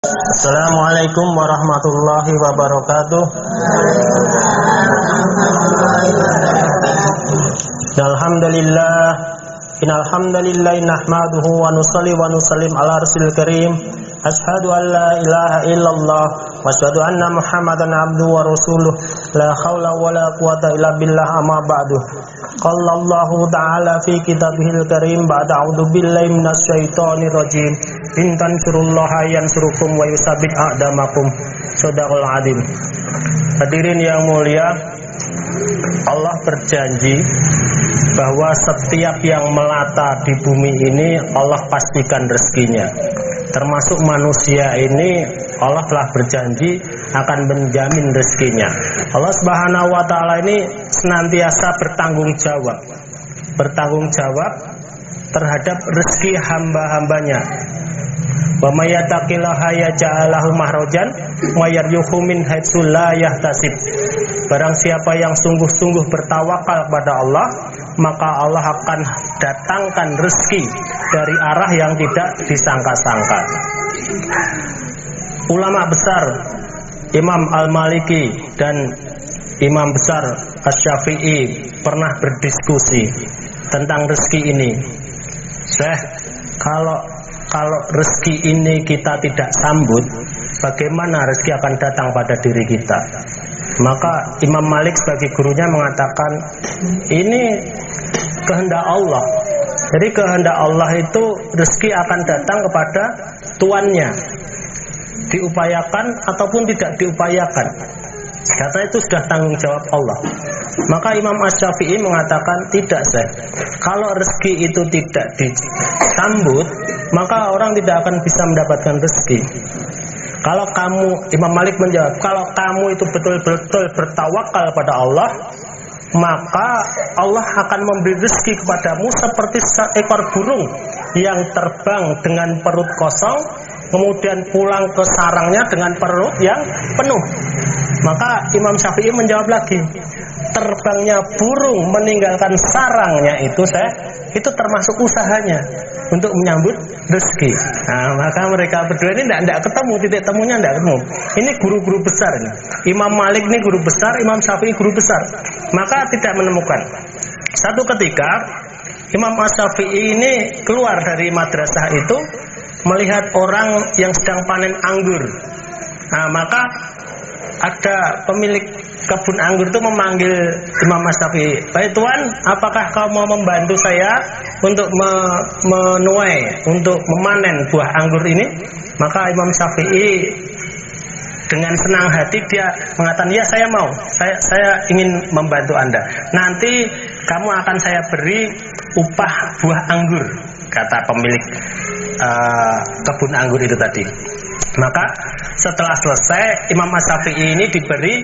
Assalamualaikum warahmatullahi wabarakatuh. Alhamdulillah, innal hamdalillah nahmaduhu wa nusalli wa nusallim ala rasulil karim. Asyhadu an la ilaha illallah wa asyhadu anna Muhammadan abduhu wa rasuluh. La haula wa la quwata illa billah, amma ba'du. Qala Allah ta'ala fi kitabihil karim ba'da a'udzu billahi minasy syaithanir rajim. In tansurullaha yansurukum wa yusabbit aqdamakum. Shadaqal adzim. Hadirin yang mulia, Allah berjanji bahwa setiap yang melata di bumi ini Allah pastikan rezekinya. Termasuk manusia ini Allah telah berjanji akan menjamin rezekinya. Allah Subhanahu wa taala ini senantiasa bertanggung jawab terhadap rezeki hamba-hambanya. Wa may yattaqillaha yaj'al lahu makhrajan wa yarzuqhu min haitsu la yahtasib. Barang siapa yang sungguh-sungguh bertawakal kepada Allah, maka Allah akan datangkan rezeki dari arah yang tidak disangka-sangka. Ulama besar Imam Al-Maliki dan Imam besar Asy-Syafi'i pernah berdiskusi tentang rezeki ini. Kalau rezeki ini kita tidak sambut, bagaimana rezeki akan datang pada diri kita? Maka Imam Malik sebagai gurunya mengatakan, ini kehendak Allah. Jadi kehendak Allah itu rezeki akan datang kepada tuannya, diupayakan ataupun tidak diupayakan. Kata itu sudah tanggung jawab Allah. Maka Imam Asy-Syafi'i mengatakan, tidak Syekh, kalau rezeki itu tidak disambut, maka orang tidak akan bisa mendapatkan rezeki. Kalau kamu, Imam Malik menjawab, kalau kamu itu betul-betul bertawakal pada Allah, maka Allah akan memberi rezeki kepadamu seperti seekor burung yang terbang dengan perut kosong, kemudian pulang ke sarangnya dengan perut yang penuh. Maka Imam Syafi'i menjawab lagi, terbangnya burung meninggalkan sarangnya itu termasuk usahanya untuk menyambut rezeki. Nah, maka mereka berdua ini tidak ketemu, titik temunya tidak ketemu. Ini guru-guru besar ini. Imam Malik ini guru besar, Imam Syafi'i guru besar. Maka tidak menemukan. Satu ketika Imam Asy-Syafi'i ini keluar dari madrasah itu melihat orang yang sedang panen anggur. Nah, maka ada pemilik kebun anggur itu memanggil Imam Asy-Syafi'i, "Baik Tuan, apakah kau mau membantu saya untuk menuai, untuk memanen buah anggur ini?" Maka Imam Syafi'i dengan senang hati dia mengatakan, "Ya, saya mau. Saya ingin membantu Anda. Nanti kamu akan saya beri upah buah anggur," kata pemilik kebun anggur itu tadi. Maka setelah selesai, Imam Asy-Syafi'i ini diberi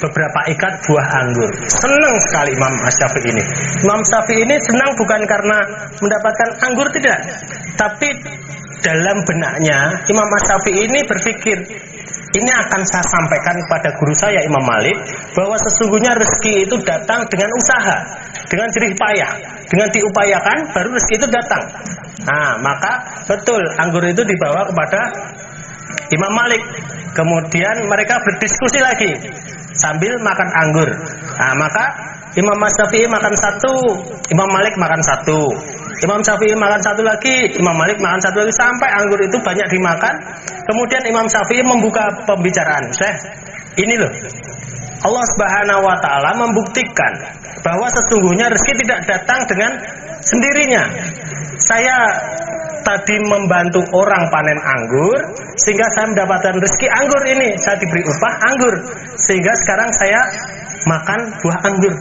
beberapa ikat buah anggur. Senang sekali Imam Asy-Syafi'i ini. Imam Syafi'i ini senang bukan karena mendapatkan anggur, tidak, tapi dalam benaknya Imam Asy-Syafi'i ini berpikir, ini akan saya sampaikan kepada guru saya Imam Malik, bahwa sesungguhnya rezeki itu datang dengan usaha, dengan jerih payah, dengan diupayakan baru rezeki itu datang. Nah, maka betul anggur itu dibawa kepada Imam Malik. Kemudian mereka berdiskusi lagi sambil makan anggur. Nah, maka Imam Syafi'i makan satu, Imam Malik makan satu, Imam Syafi'i makan satu lagi, Imam Malik makan satu lagi, sampai anggur itu banyak dimakan. Kemudian Imam Syafi'i membuka pembicaraan, "Syekh, ini loh, Allah Subhanahu wa taala membuktikan bahwa sesungguhnya rezeki tidak datang dengan sendirinya. Saya tadi membantu orang panen anggur sehingga saya mendapatkan rezeki anggur ini, saya diberi upah anggur, sehingga sekarang saya makan buah anggur."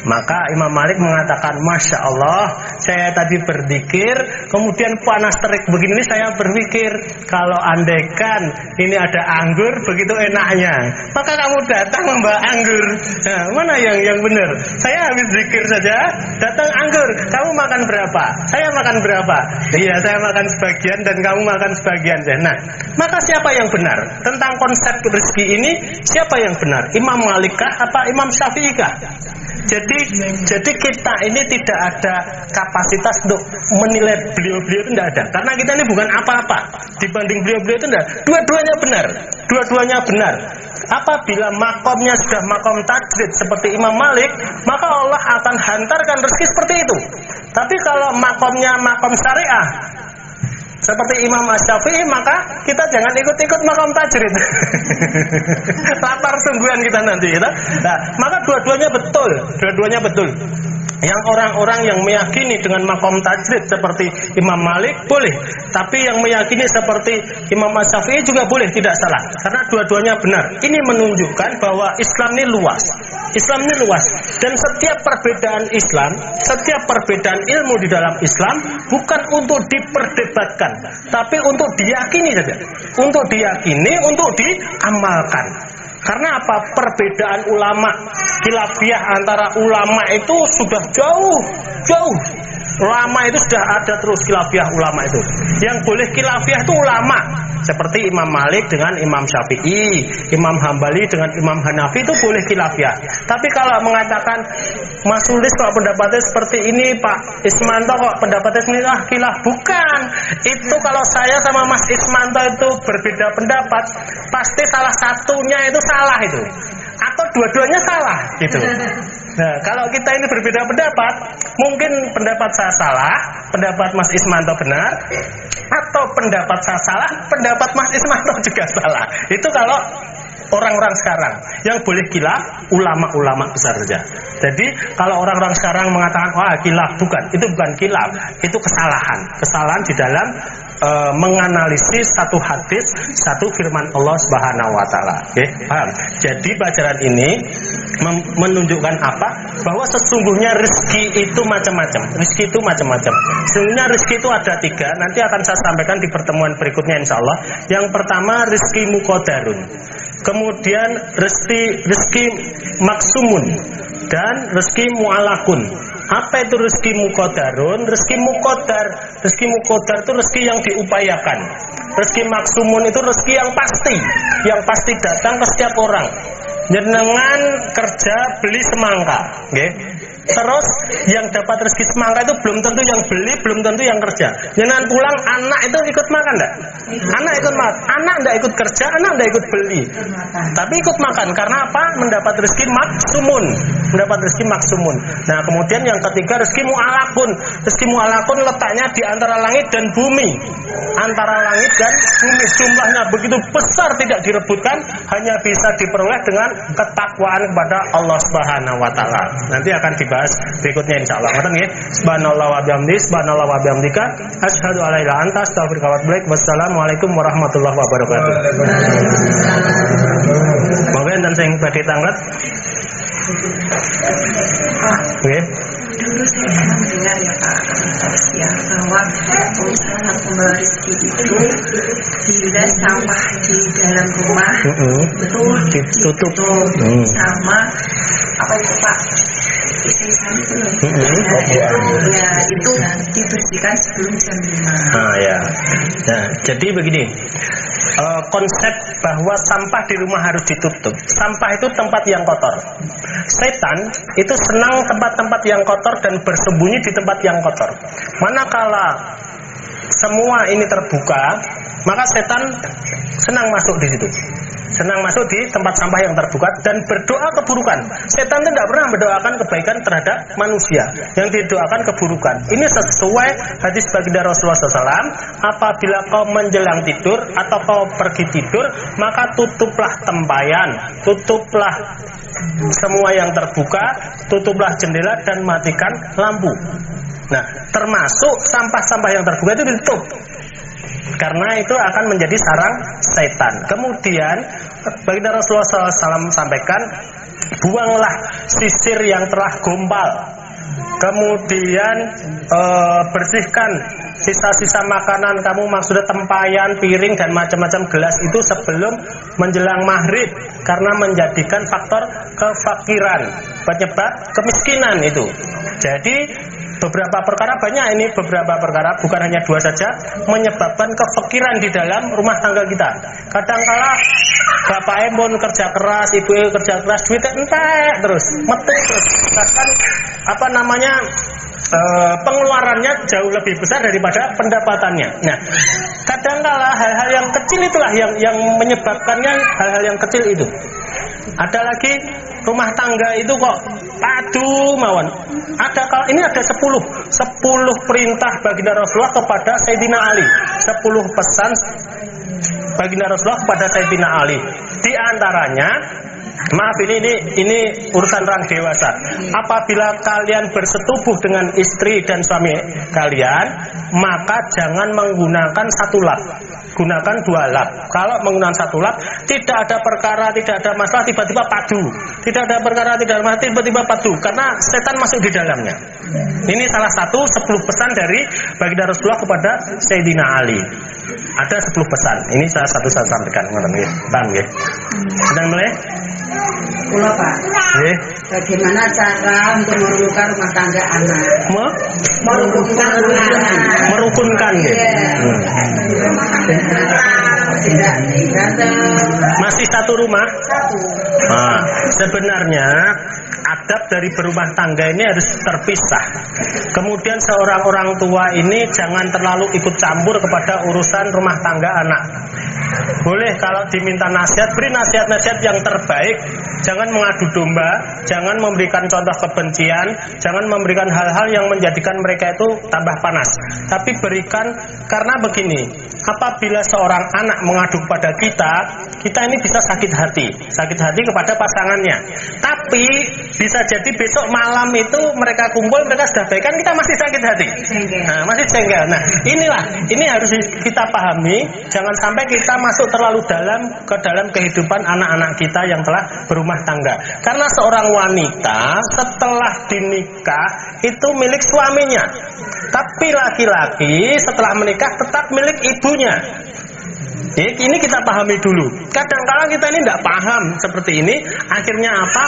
Maka Imam Malik mengatakan, "Masya Allah, saya tadi berzikir, kemudian panas terik begini saya berpikir, kalau andaikan ini ada anggur begitu enaknya, maka kamu datang membawa anggur. Nah, mana yang benar? Saya habis zikir saja, datang anggur, kamu makan berapa? Saya makan berapa? Iya, saya makan sebagian dan kamu makan sebagian." Nah, maka siapa yang benar? Tentang konsep rezeki ini, siapa yang benar? Imam Malik kah atau Imam Syafi'i kah? Jadi Jadi kita ini tidak ada kapasitas untuk menilai beliau-beliau itu tidak ada. Karena kita ini bukan apa-apa dibanding beliau-beliau itu tidak. Dua-duanya benar. Dua-duanya benar. Apabila makomnya sudah makom tajrid seperti Imam Malik, maka Allah akan hantarkan rezeki seperti itu. Tapi kalau makomnya makom syariah seperti Imam Asy-Syafi'i, maka kita jangan ikut-ikut makom tajrid. Lapar sungguhan kita nanti, gitu. Nah, maka dua-duanya betul, dua-duanya betul. Yang orang-orang yang meyakini dengan makom tajrid seperti Imam Malik boleh, tapi yang meyakini seperti Imam Asy-Syafi'i juga boleh, tidak salah. Karena dua-duanya benar. Ini menunjukkan bahwa Islam ini luas. Islam ini luas, dan setiap perbedaan Islam, setiap perbedaan ilmu di dalam Islam bukan untuk diperdebatkan, tapi untuk diyakini saja. Untuk diyakini, untuk diamalkan. Karena apa? Perbedaan ulama, khilafiyah antara ulama itu sudah jauh. Ulama itu sudah ada terus khilafiyah ulama itu. Yang boleh khilafiyah itu ulama. Seperti Imam Malik dengan Imam Syafi'i, Imam Hambali dengan Imam Hanafi itu boleh khilafiyah. Tapi kalau mengatakan Mas Sulis kok pendapatnya seperti ini, Pak Ismanto kok pendapatnya sendiri, khilaf. Bukan. Itu kalau saya sama Mas Ismanto itu berbeda pendapat, pasti salah satunya itu salah itu. Atau dua-duanya salah gitu. Nah, kalau kita ini berbeda pendapat, mungkin pendapat saya salah, pendapat Mas Ismanto benar, atau pendapat saya salah, pendapat Mas Ismanto juga salah. Itu kalau orang-orang sekarang. Yang boleh khilaf ulama-ulama besar saja. Jadi kalau orang-orang sekarang mengatakan wah khilaf, bukan, itu bukan khilaf, itu kesalahan di dalam menganalisis satu hadis, satu firman Allah Subhanahu wa taala. Oke, paham? Jadi pelajaran ini menunjukkan apa? Bahwa sesungguhnya rezeki itu macam-macam. Rezeki itu macam-macam. Sesungguhnya rezeki itu ada 3. Nanti akan saya sampaikan di pertemuan berikutnya insyaallah. Yang pertama rezeki muqaddarun. Kemudian rezeki maksumun dan rezeki mu'alakun. Apa itu rezeki muqaddarun? Rezeki muqaddar itu rezeki yang diupayakan. Rezeki maksumun itu rezeki yang pasti datang ke setiap orang. Jenengan kerja beli semangka, okay? Terus yang dapat rezeki semangka itu belum tentu yang beli, belum tentu yang kerja. Jenengan pulang, anak itu ikut makan enggak? Anak ikut makan. Anak enggak ikut kerja, anak enggak ikut beli. Tapi ikut makan karena apa? Mendapat rezeki maksumun. Nah, kemudian yang ketiga rezeki mu'alakun. Rezeki mu'alakun letaknya di antara langit dan bumi. Jumlahnya begitu besar, tidak direbutkan, hanya bisa diperoleh dengan ketakwaan kepada Allah Subhanahu wa taala. Nanti akan dibahas berikutnya insyaallah. Ngoten nggih. Subhanallah wa bihamdika, asyhadu alla ilaha illa anta, astaghfiruka wa atubu ilaik. Wassalamualaikum warahmatullahi wabarakatuh. Monggo enten sing badhe tanglet. Nggih. Dulu saya pernah mendengar ya Pak ya, bahwa usaha pembawa rezeki itu bila sampah di dalam rumah itu ditutup sama apa itu Pak? Sisanya itu dibersihkan sebelum jam 5. Ya. Nah, jadi begini. Konsep bahwa sampah di rumah harus ditutup. Sampah itu tempat yang kotor. Setan itu senang tempat-tempat yang kotor dan bersembunyi di tempat yang kotor. Manakala semua ini terbuka, maka setan senang masuk di situ. Senang masuk di tempat sampah yang terbuka dan berdoa keburukan. Setan itu tidak pernah mendoakan kebaikan terhadap manusia. Yang didoakan keburukan. Ini sesuai hadis baginda Rasulullah SAW. Apabila kau menjelang tidur atau kau pergi tidur, maka tutuplah tempayan, tutuplah semua yang terbuka, tutuplah jendela dan matikan lampu. Nah, termasuk sampah-sampah yang terbuka itu ditutup. Karena itu akan menjadi sarang setan. Kemudian baginda Rasulullah SAW sampaikan, buanglah sisir yang telah gompal. Kemudian bersihkan sisa-sisa makanan kamu, maksudnya tempayan, piring dan macam-macam gelas itu sebelum menjelang maghrib, karena menjadikan faktor kefakiran, penyebab kemiskinan itu. Jadi beberapa perkara, banyak ini beberapa perkara, bukan hanya 2 saja, menyebabkan kefikiran di dalam rumah tangga kita. Kadangkala bapak pun kerja keras, ibu kerja keras, duitnya entek terus, metik terus, bahkan pengeluarannya jauh lebih besar daripada pendapatannya. Nah, kadangkala hal-hal yang kecil itulah yang menyebabkannya, hal-hal yang kecil itu. Ada lagi rumah tangga itu kok padu mawon. Ini ada 10 perintah baginda Rasulullah kepada Sayyidina Ali. 10 pesan baginda Rasulullah kepada Sayyidina Ali. Di antaranya, maaf ini urusan orang dewasa. Apabila kalian bersetubuh dengan istri dan suami kalian, maka jangan menggunakan 1 lap. Gunakan 2 lap. Kalau menggunakan 1 lap, tidak ada perkara, tidak ada masalah, tiba-tiba padu. Tidak ada perkara, tidak ada masalah, tiba-tiba padu. Karena setan masuk di dalamnya. Ini salah satu 10 pesan dari baginda Rasulullah kepada Sayyidina Ali. Ada 10 pesan. Ini salah satu saya sampaikan. Paham ya? Sedang mulai? Kula Pak. Nggih. Bagaimana cara untuk merukunkan rumah tangga anak? Merukunkan rumah anak. Merukunkan nggih. Tidak berantem. Masih satu rumah? Satu. Nah, sebenarnya adab dari berumah tangga ini harus terpisah. Kemudian seorang orang tua ini jangan terlalu ikut campur kepada urusan rumah tangga anak. Boleh kalau diminta nasihat, beri nasihat-nasihat yang terbaik. Jangan mengadu domba, jangan memberikan contoh kebencian, jangan memberikan hal-hal yang menjadikan mereka itu tambah panas. Tapi berikan, karena begini, apabila seorang anak mengadu kepada kita ini bisa sakit hati kepada pasangannya. Tapi bisa jadi besok malam itu mereka kumpul, mereka sudah baik, kan kita masih sakit hati. Nah, masih jengkel. Nah, ini harus kita pahami, jangan sampai kita masuk terlalu dalam ke dalam kehidupan anak-anak kita yang telah berumah tangga. Karena seorang wanita setelah dinikah itu milik suaminya. Tapi laki-laki setelah menikah tetap milik ibunya. Ini kita pahami dulu. Kadang-kala kita ini tidak paham seperti ini. Akhirnya apa?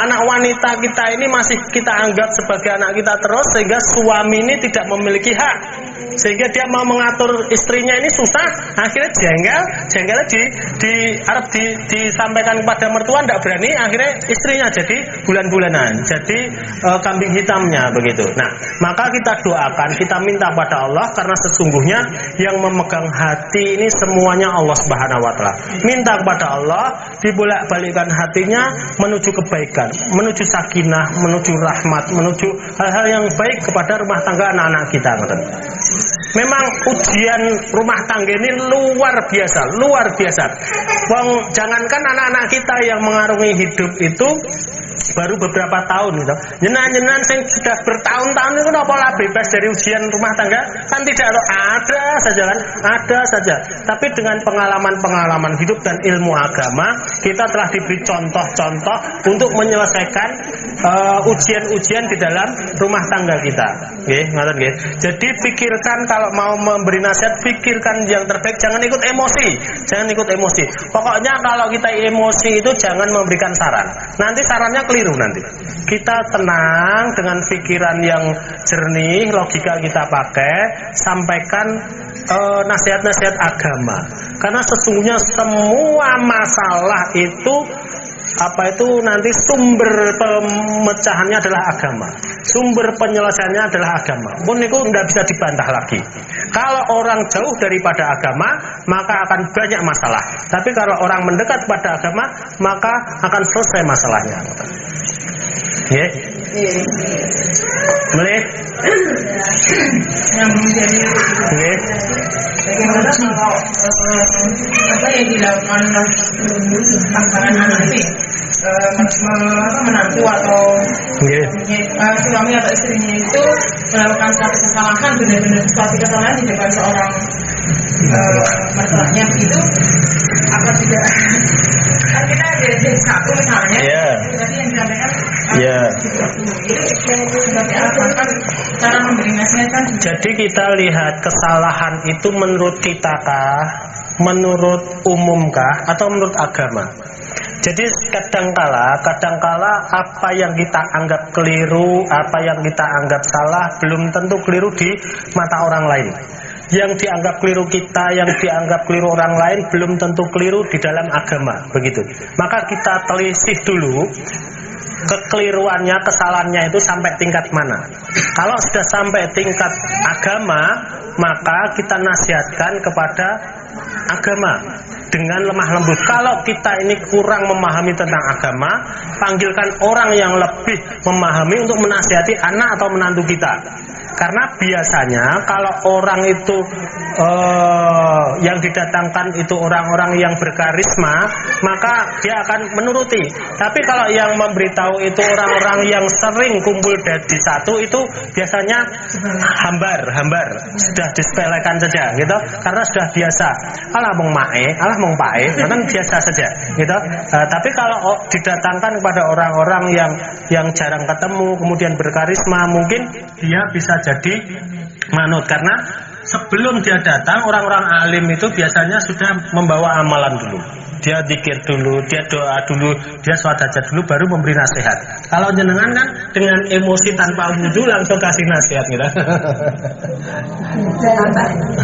Anak wanita kita ini masih kita anggap sebagai anak kita terus, sehingga suami ini tidak memiliki hak. Sehingga dia mau mengatur istrinya ini susah. Akhirnya jengkelnya disampaikan kepada mertua, tidak berani. Akhirnya istrinya jadi bulan-bulanan, jadi kambing hitamnya begitu. Nah, maka kita doakan, kita minta pada Allah, karena sesungguhnya yang memegang hati ini semuanya Allah Subhanahu wa taala. Minta kepada Allah dibolak-balikkan hatinya menuju kebaikan, menuju sakinah, menuju rahmat, menuju hal-hal yang baik kepada rumah tangga anak-anak kita. Memang ujian rumah tangga ini luar biasa. Jangankan anak-anak kita yang mengarungi hidup itu baru beberapa tahun gitu. Nyenan sing sudah bertahun-tahun itu apa bebas dari ujian rumah tangga? Kan tidak, ada saja. Tapi dengan pengalaman hidup dan ilmu agama, kita telah diberi contoh-contoh untuk menyelesaikan ujian-ujian di dalam rumah tangga kita. Nggih, ngoten nggih. Jadi pikirkan kalau mau memberi nasihat, pikirkan yang terbaik, jangan ikut emosi. Pokoknya kalau kita emosi itu jangan memberikan saran. Nanti sarannya keliru nanti. Kita tenang dengan pikiran yang jernih, logika kita pakai, sampaikan nasihat-nasihat agama. Karena sesungguhnya semua masalah itu nanti sumber pemecahannya adalah agama. Sumber penyelesaiannya adalah agama. Pun itu tidak bisa dibantah lagi. Kalau orang jauh daripada agama, maka akan banyak masalah. Tapi kalau orang mendekat pada agama, maka akan selesai masalahnya. Ya. Melihat Yang menjadi bagaimana kalau apa yang dilakukan pasangan anak ini menantu atau suami atau istrinya itu melakukan suatu kesalahan, benar-benar suatu kesalahan di depan seorang mertuanya begitu, apa tidak? Kan kita ada satu misalnya, tadi yang disampaikan itu seperti apa kan cara memberi nasihat kan? Jadi kita lihat kesalahan itu menurut kita kah, menurut umum kah, atau menurut agama? Jadi kadangkala apa yang kita anggap keliru, apa yang kita anggap salah belum tentu keliru di mata orang lain. Yang dianggap keliru kita, yang dianggap keliru orang lain belum tentu keliru di dalam agama, begitu. Maka kita telisik dulu kekeliruannya, kesalahannya itu sampai tingkat mana. Kalau sudah sampai tingkat agama, maka kita nasihatkan kepada agama dengan lemah lembut. Kalau kita ini kurang memahami tentang agama, panggilkan orang yang lebih memahami untuk menasihati anak atau menantu kita. Karena biasanya kalau orang itu yang didatangkan itu orang-orang yang berkarisma, maka dia akan menuruti. Tapi kalau yang memberitahu itu orang-orang yang sering kumpul di satu, itu biasanya hambar, sudah disepelekan saja, gitu. Karena sudah biasa. Alah mong mae, alah mong pae, kan biasa saja, gitu. Tapi kalau didatangkan kepada orang-orang yang jarang ketemu, kemudian berkarisma, mungkin dia bisa jadi manut. Karena sebelum dia datang, orang-orang alim itu biasanya sudah membawa amalan dulu. Dia zikir dulu, dia doa dulu, dia swadajat dulu, baru memberi nasihat. Kalau jenengan kan dengan emosi tanpa wudhu langsung kasih nasihat, gitu.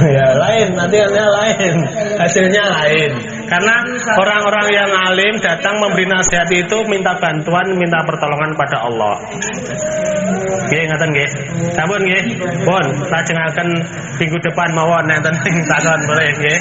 Ya lain, nanti lain, hasilnya lain. Karena orang-orang yang alim datang memberi nasihat itu minta bantuan, minta pertolongan pada Allah. Nggih, ngaten nggih. Sampun nggih. Pun lajengaken minggu depan mawon nenten sing takon boleh nggih.